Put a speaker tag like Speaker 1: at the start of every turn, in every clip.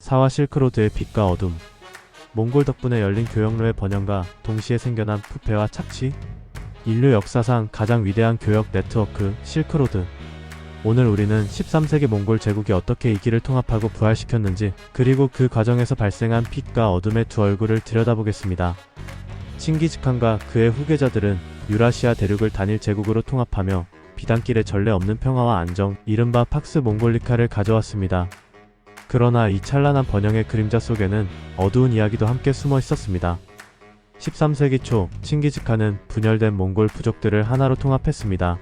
Speaker 1: 사화 실크로드의 빛과 어둠. 몽골 덕분에 열린 교역로의 번영과 동시에 생겨난 부패와 착취. 인류 역사상 가장 위대한 교역 네트워크 실크로드. 오늘 우리는 13세기 몽골 제국이 어떻게 이 길을 통합하고 부활시켰는지, 그리고 그 과정에서 발생한 빛과 어둠의 두 얼굴을 들여다보겠습니다. 칭기즈칸과 그의 후계자들은 유라시아 대륙을 단일 제국으로 통합하며 비단길에 전례 없는 평화와 안정, 이른바 팍스 몽골리카를 가져왔습니다. 그러나 이 찬란한 번영의 그림자 속에는 어두운 이야기도 함께 숨어 있었습니다. 13세기 초 칭기즈칸은 분열된 몽골 부족들을 하나로 통합했습니다.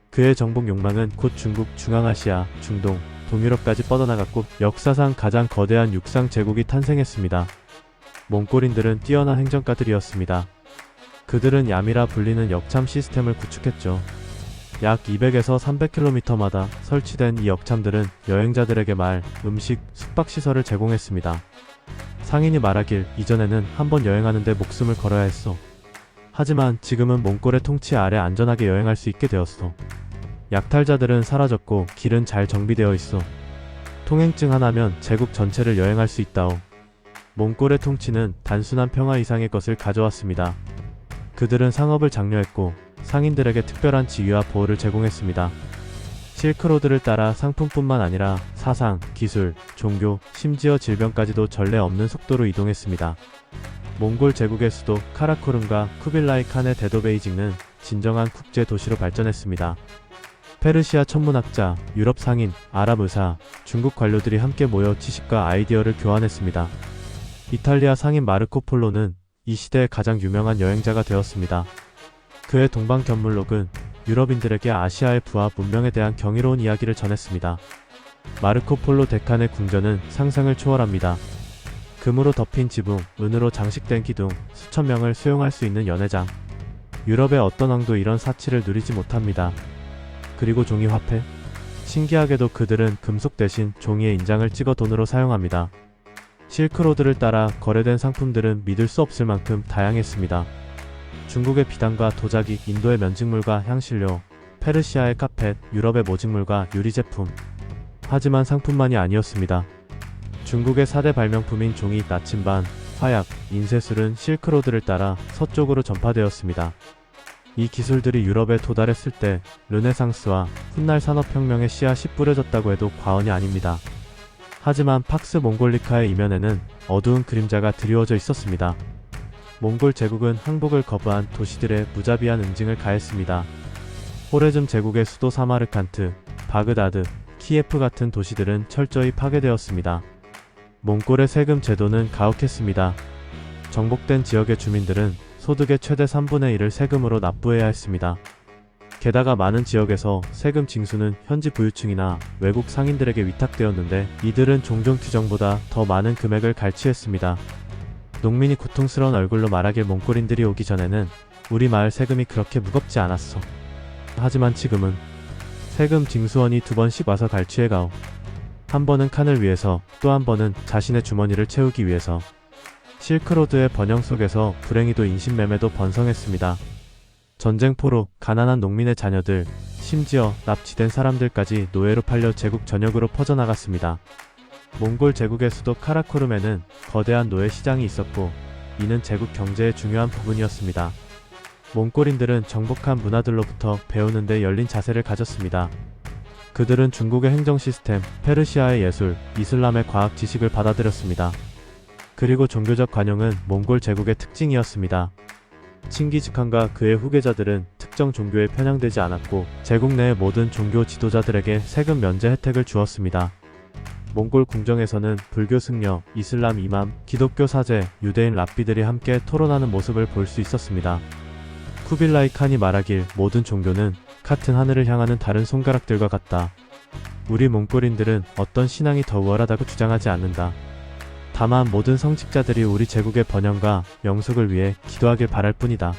Speaker 1: 그의 정복 욕망은 곧 중국, 중앙아시아, 중동, 동유럽까지 뻗어나갔고 역사상 가장 거대한 육상 제국이 탄생했습니다. 몽골인들은 뛰어난 행정가들이었습니다. 그들은 얌이라 불리는 역참 시스템을 구축했죠. 약 200에서 300km마다 설치된 이 역참들은 여행자들에게 말, 음식, 숙박시설을 제공했습니다. 상인이 말하길 이전에는 한번 여행하는데 목숨을 걸어야 했어. 하지만 지금은 몽골의 통치 아래 안전하게 여행할 수 있게 되었어. 약탈자들은 사라졌고 길은 잘 정비되어 있어. 통행증 하나면 제국 전체를 여행할 수 있다오. 몽골의 통치는 단순한 평화 이상의 것을 가져왔습니다. 그들은 상업을 장려했고 상인들에게 특별한 지위와 보호를 제공했습니다. 실크로드를 따라 상품뿐만 아니라 사상, 기술, 종교, 심지어 질병까지도 전례 없는 속도로 이동했습니다. 몽골 제국의 수도 카라코름과 쿠빌라이 칸의 대도 베이징은 진정한 국제 도시로 발전했습니다. 페르시아 천문학자, 유럽 상인, 아랍 의사, 중국 관료들이 함께 모여 지식과 아이디어를 교환했습니다. 이탈리아 상인 마르코 폴로는 이 시대의 가장 유명한 여행자가 되었습니다. 그의 동방견물록은 유럽인들에게 아시아의 부와 문명에 대한 경이로운 이야기를 전했습니다. 마르코 폴로 데칸의 궁전은 상상을 초월합니다. 금으로 덮인 지붕, 은으로 장식된 기둥, 수천 명을 수용할 수 있는 연회장. 유럽의 어떤 왕도 이런 사치를 누리지 못합니다. 그리고 종이 화폐? 신기하게도 그들은 금속 대신 종이의 인장을 찍어 돈으로 사용합니다. 실크로드를 따라 거래된 상품들은 믿을 수 없을 만큼 다양했습니다. 중국의 비단과 도자기, 인도의 면직물과 향신료, 페르시아의 카펫, 유럽의 모직물과 유리제품. 하지만 상품만이 아니었습니다. 중국의 4대 발명품인 종이, 나침반, 화약, 인쇄술은 실크로드를 따라 서쪽으로 전파되었습니다. 이 기술들이 유럽에 도달했을 때 르네상스와 훗날 산업혁명의 씨앗이 뿌려졌다고 해도 과언이 아닙니다. 하지만 팍스 몽골리카의 이면에는 어두운 그림자가 드리워져 있었습니다. 몽골 제국은 항복을 거부한 도시들의 무자비한 응징을 가했습니다. 호레즘 제국의 수도 사마르칸트, 바그다드, 키예프 같은 도시들은 철저히 파괴되었습니다. 몽골의 세금 제도는 가혹했습니다. 정복된 지역의 주민들은 소득의 최대 3분의 1을 세금으로 납부해야 했습니다. 게다가 많은 지역에서 세금 징수는 현지 부유층이나 외국 상인들에게 위탁되었는데 이들은 종종 규정보다 더 많은 금액을 갈취했습니다. 농민이 고통스러운 얼굴로 말하길 몽골인들이 오기 전에는 우리 마을 세금이 그렇게 무겁지 않았어. 하지만 지금은 세금 징수원이 2번씩 와서 갈취해가오. 한 번은 칸을 위해서, 또 한 번은 자신의 주머니를 채우기 위해서. 실크로드의 번영 속에서 불행히도 인신매매도 번성했습니다. 전쟁포로 가난한 농민의 자녀들, 심지어 납치된 사람들까지 노예로 팔려 제국 전역으로 퍼져나갔습니다. 몽골 제국의 수도 카라코름에는 거대한 노예 시장이 있었고 이는 제국 경제의 중요한 부분이었습니다. 몽골인들은 정복한 문화들로부터 배우는 데 열린 자세를 가졌습니다. 그들은 중국의 행정 시스템, 페르시아의 예술, 이슬람의 과학 지식을 받아들였습니다. 그리고 종교적 관용은 몽골 제국의 특징이었습니다. 칭기즈칸과 그의 후계자들은 특정 교에 편향되지 않았고 제국 내의 모든 종교 지도자들에게 세금 면제 혜택을 주었습니다. 몽골 궁정에서는 불교 승려, 이슬람 이맘, 기독교 사제, 유대인 랍비들이 함께 토론하는 모습을 볼 수 있었습니다. 쿠빌라이 칸이 말하길 모든 종교는 같은 하늘을 향하는 다른 손가락들과 같다. 우리 몽골인들은 어떤 신앙이 더 우월하다고 주장하지 않는다. 다만 모든 성직자들이 우리 제국의 번영과 영속을 위해 기도하길 바랄 뿐이다.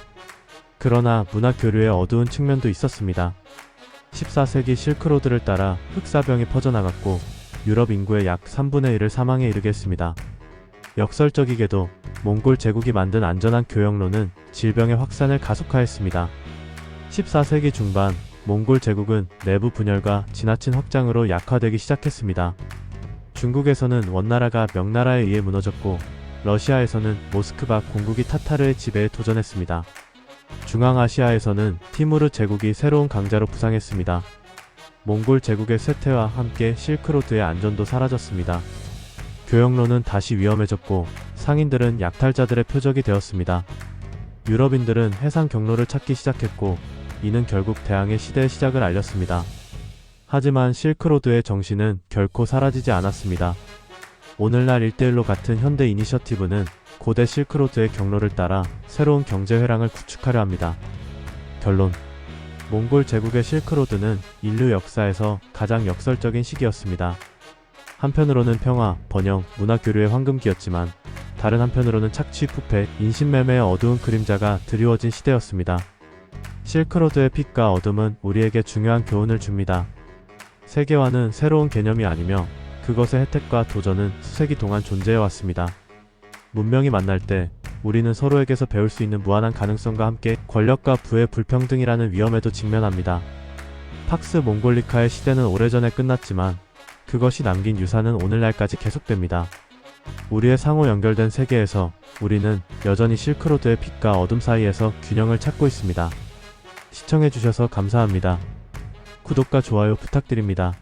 Speaker 1: 그러나 문화 교류의 어두운 측면도 있었습니다. 14세기 실크로드를 따라 흑사병이 퍼져나갔고 유럽 인구의 약 3분의 1을 사망에 이르게 했습니다. 역설적이게도 몽골 제국이 만든 안전한 교역로는 질병의 확산을 가속화했습니다. 14세기 중반 몽골 제국은 내부 분열과 지나친 확장으로 약화되기 시작했습니다. 중국에서는 원나라가 명나라에 의해 무너졌고 러시아에서는 모스크바 공국이 타타르의 지배에 도전했습니다. 중앙아시아에서는 티무르 제국이 새로운 강자로 부상했습니다. 몽골 제국의 쇠퇴와 함께 실크로드의 안전도 사라졌습니다. 교역로는 다시 위험해졌고 상인들은 약탈자들의 표적이 되었습니다. 유럽인들은 해상 경로를 찾기 시작했고 이는 결국 대항해 시대의 시작을 알렸습니다. 하지만 실크로드의 정신은 결코 사라지지 않았습니다. 오늘날 1대1로 같은 현대 이니셔티브는 고대 실크로드의 경로를 따라 새로운 경제 회랑을 구축하려 합니다. 결론. 몽골 제국의 실크로드는 인류 역사에서 가장 역설적인 시기였습니다. 한편으로는 평화, 번영, 문화 교류의 황금기였지만 다른 한편으로는 착취, 부패, 인신매매의 어두운 그림자가 드리워진 시대였습니다. 실크로드의 빛과 어둠은 우리에게 중요한 교훈을 줍니다. 세계화는 새로운 개념이 아니며 그것의 혜택과 도전은 수세기 동안 존재해왔습니다. 문명이 만날 때 우리는 서로에게서 배울 수 있는 무한한 가능성과 함께 권력과 부의 불평등이라는 위험에도 직면합니다. 팍스 몽골리카의 시대는 오래전에 끝났지만 그것이 남긴 유산은 오늘날까지 계속됩니다. 우리의 상호 연결된 세계에서 우리는 여전히 실크로드의 빛과 어둠 사이에서 균형을 찾고 있습니다. 시청해주셔서 감사합니다. 구독과 좋아요 부탁드립니다.